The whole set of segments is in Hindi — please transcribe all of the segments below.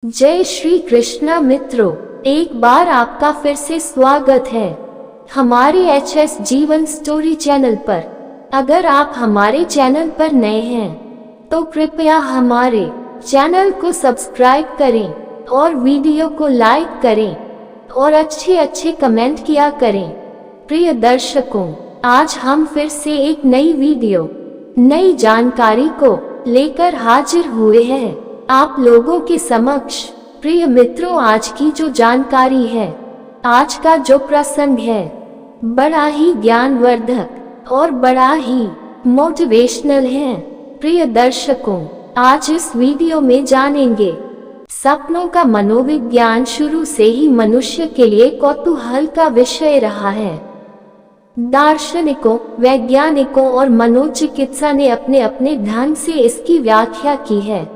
जय श्री कृष्णा मित्रों, एक बार आपका फिर से स्वागत है हमारे एचएस जीवन स्टोरी चैनल पर। अगर आप हमारे चैनल पर नए हैं तो कृपया हमारे चैनल को सब्सक्राइब करें और वीडियो को लाइक करें और अच्छे कमेंट किया करें। प्रिय दर्शकों, आज हम फिर से एक नई वीडियो, नई जानकारी को लेकर हाजिर हुए हैं आप लोगों के समक्ष। प्रिय मित्रों, आज की जो जानकारी है, आज का जो प्रसंग है, बड़ा ही ज्ञानवर्धक और बड़ा ही मोटिवेशनल है। प्रिय दर्शकों, आज इस वीडियो में जानेंगे सपनों का मनोविज्ञान शुरू से ही मनुष्य के लिए कौतूहल का विषय रहा है। दार्शनिकों, वैज्ञानिकों और मनोचिकित्सा ने अपने अपने ढंग से इसकी व्याख्या की है।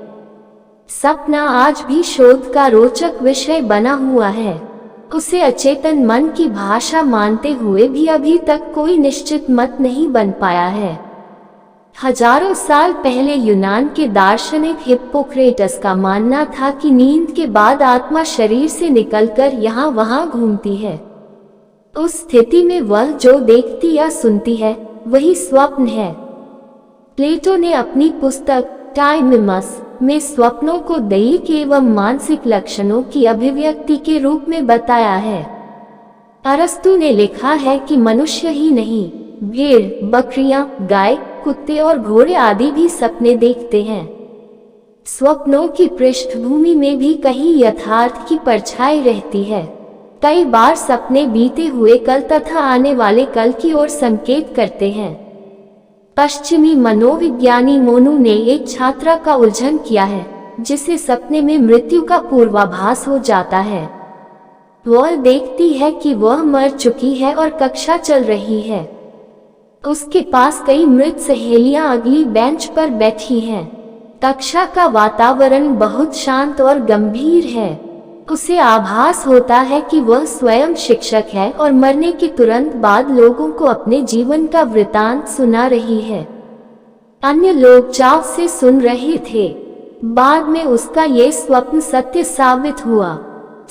सपना आज भी शोध का रोचक विषय बना हुआ है। उसे अचेतन मन की भाषा मानते हुए भी अभी तक कोई निश्चित मत नहीं बन पाया है। हजारों साल पहले यूनान के दार्शनिक हिप्पोक्रेटस का मानना था कि नींद के बाद आत्मा शरीर से निकलकर यहाँ वहाँ घूमती है। उस स्थिति में वह जो देखती या सुनती है वही स्वप्न है। प्लेटो ने अपनी पुस्तक टाइमिमस में स्वप्नों को दैहिक एवं मानसिक लक्षणों की अभिव्यक्ति के रूप में बताया है। अरस्तु ने लिखा है कि मनुष्य ही नहीं, भेड़, बकरियां, गाय, कुत्ते और घोड़े आदि भी सपने देखते हैं। स्वप्नों की पृष्ठभूमि में भी कहीं यथार्थ की परछाई रहती है। कई बार सपने बीते हुए कल तथा आने वाले कल की ओर संकेत करते हैं। पश्चिमी मनोविज्ञानी मोनू ने एक छात्रा का उल्लंघन किया है जिसे सपने में मृत्यु का पूर्वाभास हो जाता है। वह देखती है कि वह मर चुकी है और कक्षा चल रही है। उसके पास कई मृत सहेलियां अगली बेंच पर बैठी हैं। कक्षा का वातावरण बहुत शांत और गंभीर है। उसे आभास होता है कि वह स्वयं शिक्षक है और मरने के तुरंत बाद लोगों को अपने जीवन का वृतांत सुना रही है। अन्य लोग चाव से सुन रहे थे। बाद में उसका ये स्वप्न सत्य साबित हुआ।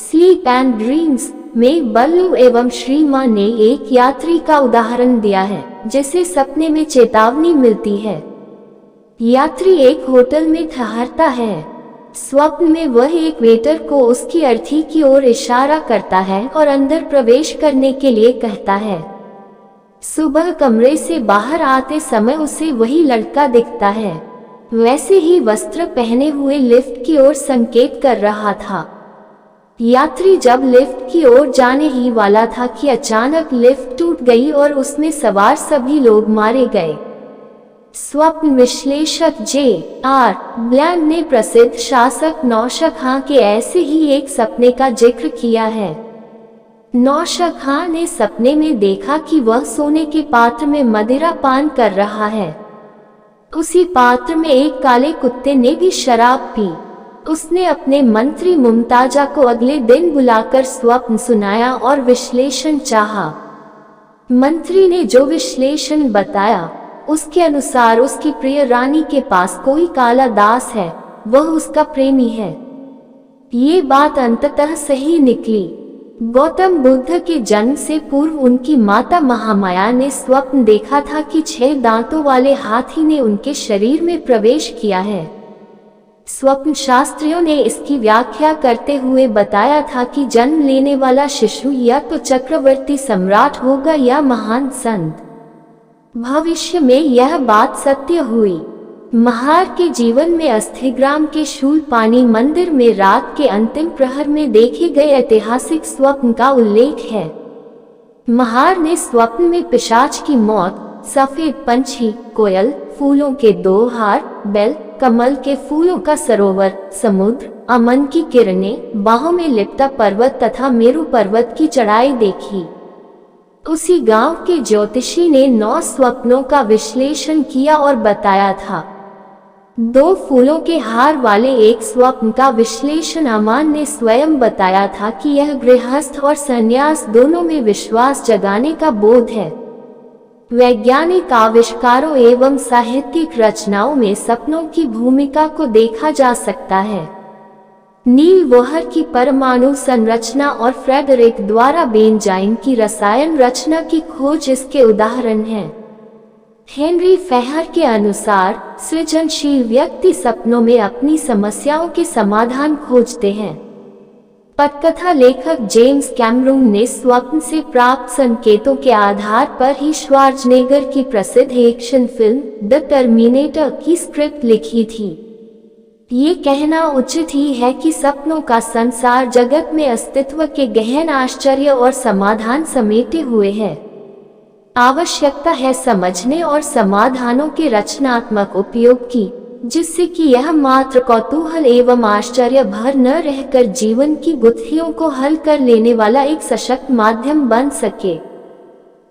स्लीप एंड ड्रीम्स में बल्लू एवं श्रीमा ने एक यात्री का उदाहरण दिया है जिसे सपने में चेतावनी मिलती है। यात्री एक होटल में ठहरता है। स्वप्न में वह एक वेटर को उसकी अर्थी की ओर इशारा करता है और अंदर प्रवेश करने के लिए कहता है। सुबह कमरे से बाहर आते समय उसे वही लड़का दिखता है, वैसे ही वस्त्र पहने हुए लिफ्ट की ओर संकेत कर रहा था। यात्री जब लिफ्ट की ओर जाने ही वाला था कि अचानक लिफ्ट टूट गई और उसमें सवार सभी लोग मारे गए। स्वप्न विश्लेषक J.R. ब्लैंड ने प्रसिद्ध शासक नौशा खां के ऐसे ही एक सपने का जिक्र किया है। नौशा खां ने सपने में देखा कि वह सोने के पात्र में मदिरा पान कर रहा है। उसी पात्र में एक काले कुत्ते ने भी शराब पी। उसने अपने मंत्री मुमताजा को अगले दिन बुलाकर स्वप्न सुनाया और विश्लेषण चाहा। मंत्री ने जो विश्लेषण बताया उसके अनुसार उसकी प्रिय रानी के पास कोई काला दास है, वह उसका प्रेमी है। ये बात अंततः सही निकली। गौतम बुद्ध के जन्म से पूर्व उनकी माता महामाया ने स्वप्न देखा था कि 6 दांतों वाले हाथी ने उनके शरीर में प्रवेश किया है। स्वप्न शास्त्रियों ने इसकी व्याख्या करते हुए बताया था कि जन्म लेने वाला शिशु या तो चक्रवर्ती सम्राट होगा या महान संत। भविष्य में यह बात सत्य हुई। महार के जीवन में अस्थिग्राम के शूलपाणी मंदिर में रात के अंतिम प्रहर में देखे गए ऐतिहासिक स्वप्न का उल्लेख है। महार ने स्वप्न में पिशाच की मौत, सफेद पंछी, कोयल, फूलों के 2 हार, बेल, कमल के फूलों का सरोवर, समुद्र, अमन की किरणें, बाहों में लिपटा पर्वत तथा मेरु पर्वत की चढ़ाई देखी। उसी गांव के ज्योतिषी ने 9 स्वप्नों का विश्लेषण किया और बताया था। 2 फूलों के हार वाले एक स्वप्न का विश्लेषण अमान ने स्वयं बताया था कि यह गृहस्थ और संन्यास दोनों में विश्वास जगाने का बोध है। वैज्ञानिक आविष्कारों एवं साहित्यिक रचनाओं में सपनों की भूमिका को देखा जा सकता है। नील बोहर की परमाणु संरचना और फ्रेडरिक द्वारा बेंजाइन की रसायन रचना की खोज इसके उदाहरण हैं। हेनरी फेहर के अनुसार सृजनशील व्यक्ति सपनों में अपनी समस्याओं के समाधान खोजते हैं। पटकथा लेखक जेम्स कैमरून ने स्वप्न से प्राप्त संकेतों के आधार पर ही श्वार्ज़नेगर की प्रसिद्ध एक्शन फिल्म द टर्मिनेटर की स्क्रिप्ट लिखी थी। ये कहना उचित ही है कि सपनों का संसार जगत में अस्तित्व के गहन आश्चर्य और समाधान समेटे हुए है। आवश्यकता है समझने और समाधानों के रचनात्मक उपयोग की, जिससे कि यह मात्र कौतूहल एवं आश्चर्य भर न रहकर जीवन की गुत्थियों को हल कर लेने वाला एक सशक्त माध्यम बन सके।